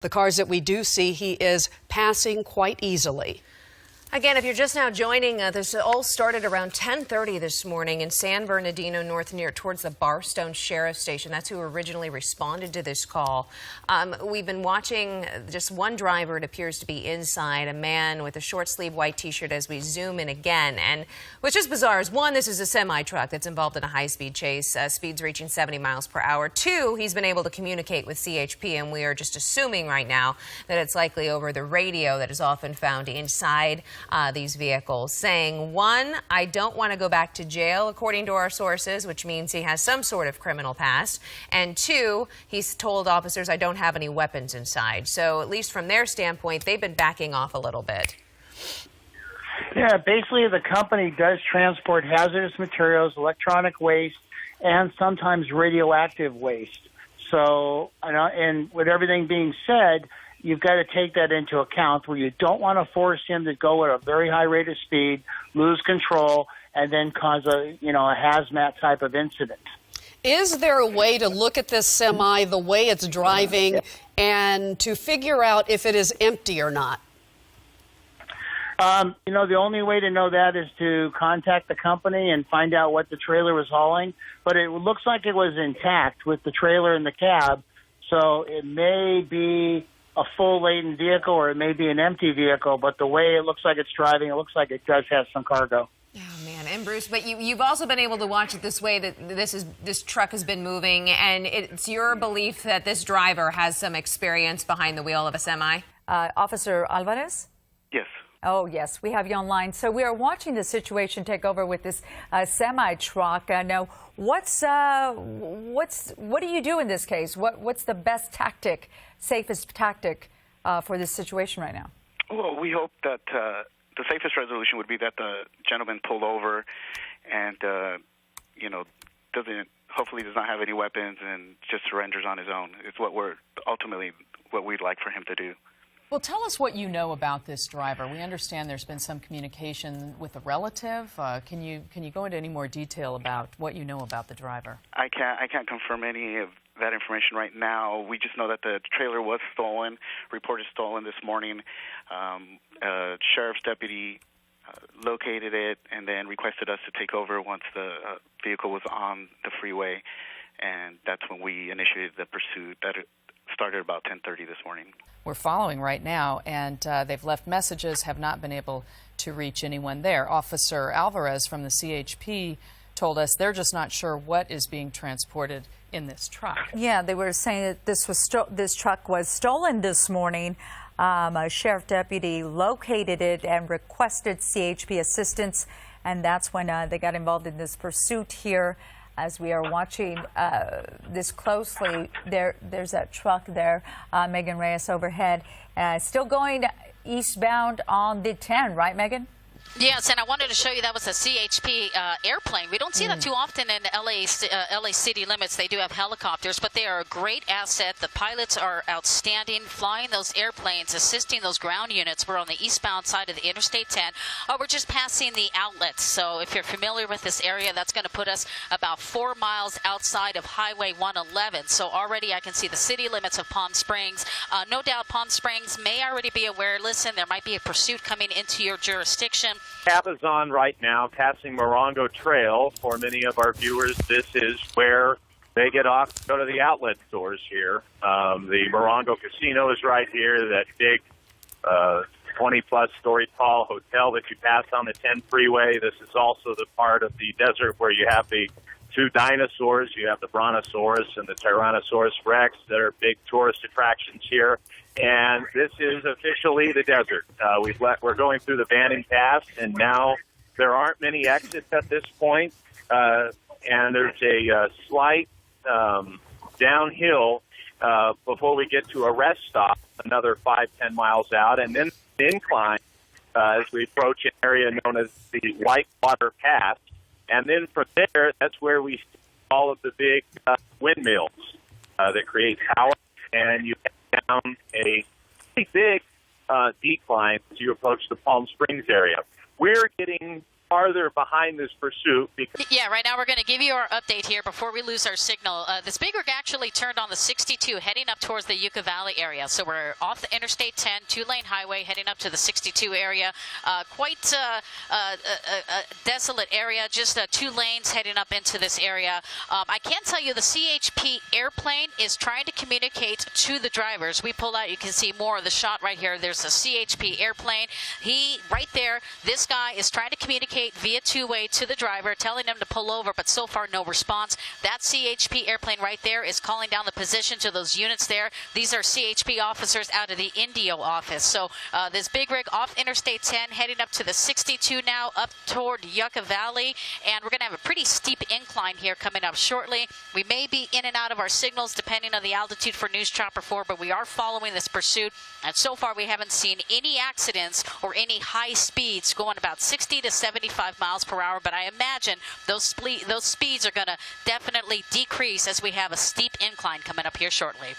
The cars that we do see, he is passing quite easily. Again, if you're just now joining, this all started around 10:30 this morning in San Bernardino North, towards the Barstow Sheriff Station. That's who originally responded to this call. We've been watching just one driver. It appears to be inside, a man with a short-sleeve white T-shirt as we zoom in again. And what's just bizarre is, one, this is a semi-truck that's involved in a high-speed chase, speeds reaching 70 miles per hour. Two, he's been able to communicate with CHP, and we are just assuming right now that it's likely over the radio that is often found inside these vehicles, saying, one, I don't want to go back to jail, according to our sources, which means he has some sort of criminal past, and two, he's told officers, I don't have any weapons inside. So at least from their standpoint, they've been backing off a little bit. Yeah, basically the company does transport hazardous materials, electronic waste, and sometimes radioactive waste. So, and with everything being said, you've got to take that into account, where you don't want to force him to go at a very high rate of speed, lose control, and then cause a hazmat type of incident. Is there a way to look at this semi, the way it's driving, and to figure out if it is empty or not? The only way to know that is to contact the company and find out what the trailer was hauling. But it looks like it was intact with the trailer and the cab, so it may be a full laden vehicle or it may be an empty vehicle, but the way it looks like it's driving, it looks like it does have some cargo. Oh, man. And Bruce, but you've also been able to watch it this way, that this truck has been moving, and it's your belief that this driver has some experience behind the wheel of a semi? Officer Alvarez? Yes. Oh, yes, we have you online. So we are watching the situation take over with this semi-truck. Now, what do you do in this case? What's the best tactic, safest tactic for this situation right now? Well, we hope that the safest resolution would be that the gentleman pulled over and, hopefully does not have any weapons and just surrenders on his own. It's what we'd like for him to do. Well, tell us what you know about this driver. We understand there's been some communication with a relative. Can you go into any more detail about what you know about the driver? I can't confirm any of that information right now. We just know that the trailer was stolen, reported stolen this morning. A sheriff's deputy located it and then requested us to take over once the vehicle was on the freeway, and that's when we initiated the pursuit. That started about 10:30 this morning. We're following right now, and they've left messages, have not been able to reach anyone there. Officer Alvarez from the CHP told us they're just not sure what is being transported in this truck. Yeah, they were saying that this truck was stolen this morning. A sheriff deputy located it and requested CHP assistance, and that's when they got involved in this pursuit here. As we are watching this closely, there's that truck there, Megan Reyes overhead, still going eastbound on the 10, right, Megan? Yes, and I wanted to show you that was a CHP airplane. We don't see that too often in LA city limits. They do have helicopters, but they are a great asset. The pilots are outstanding, flying those airplanes, assisting those ground units. We're on the eastbound side of the Interstate 10. We're just passing the outlets. So if you're familiar with this area, that's going to put us about 4 miles outside of Highway 111. So already I can see the city limits of Palm Springs. No doubt Palm Springs may already be aware. Listen, there might be a pursuit coming into your jurisdiction. Cap is on right now, passing Morongo Trail. For many of our viewers, this is where they get off to go to the outlet stores here. The Morongo Casino is right here, that big 20-plus story tall hotel that you pass on the 10 freeway. This is also the part of the desert where you have the two dinosaurs. You have the Brontosaurus and the Tyrannosaurus Rex that are big tourist attractions here. And this is officially the desert. We're going through the Banning Pass, and now there aren't many exits at this point. And there's a slight downhill before we get to a rest stop, another 5-10 miles out, and then the incline as we approach an area known as the Whitewater Pass. And then from there, that's where we see all of the big windmills that create power, and you head down a pretty big decline as you approach the Palm Springs area. We're getting farther behind this pursuit because Yeah, right now we're going to give you our update here before we lose our signal. This big rig actually turned on the 62 heading up towards the Yucca Valley area. So we're off the Interstate 10, two-lane highway heading up to the 62 area. Quite a desolate area, just 2 lanes heading up into this area. I can tell you the CHP airplane is trying to communicate to the drivers. We pull out, you can see more of the shot right here. There's a CHP airplane. Right there, this guy is trying to communicate via two-way to the driver, telling them to pull over, but so far no response. That CHP airplane right there is calling down the position to those units there. These are CHP officers out of the Indio office. So this big rig off Interstate 10 heading up to the 62 now, up toward Yucca Valley, and we're going to have a pretty steep incline here coming up shortly. We may be in and out of our signals depending on the altitude for News Chopper 4, but we are following this pursuit, and so far we haven't seen any accidents or any high speeds going about 60 to 75 miles per hour, but I imagine those speeds are going to definitely decrease as we have a steep incline coming up here shortly.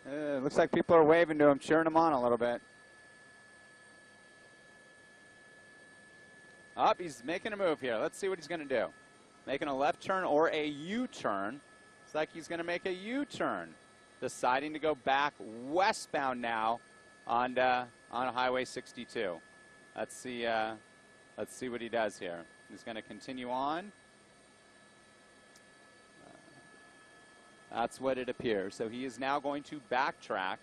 Looks like people are waving to him, cheering him on a little bit. He's making a move here. Let's see what he's going to do. Making a left turn or a U-turn. Looks like he's going to make a U-turn. Deciding to go back westbound now on Highway 62. Let's see what he does here. He's going to continue on. That's what it appears. So he is now going to backtrack.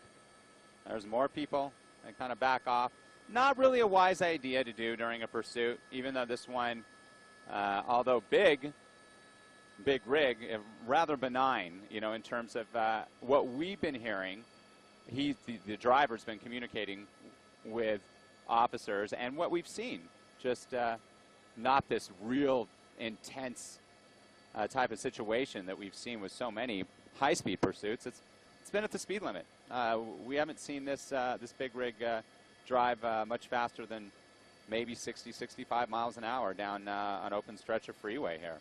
There's more people and kind of back off. Not really a wise idea to do during a pursuit, even though this one, although big rig, rather benign, in terms of what we've been hearing. The driver's been communicating with officers, and what we've seen, just not this real intense type of situation that we've seen with so many high-speed pursuits. It's been at the speed limit. We haven't seen this big rig drive much faster than maybe 60, 65 miles an hour down an open stretch of freeway here.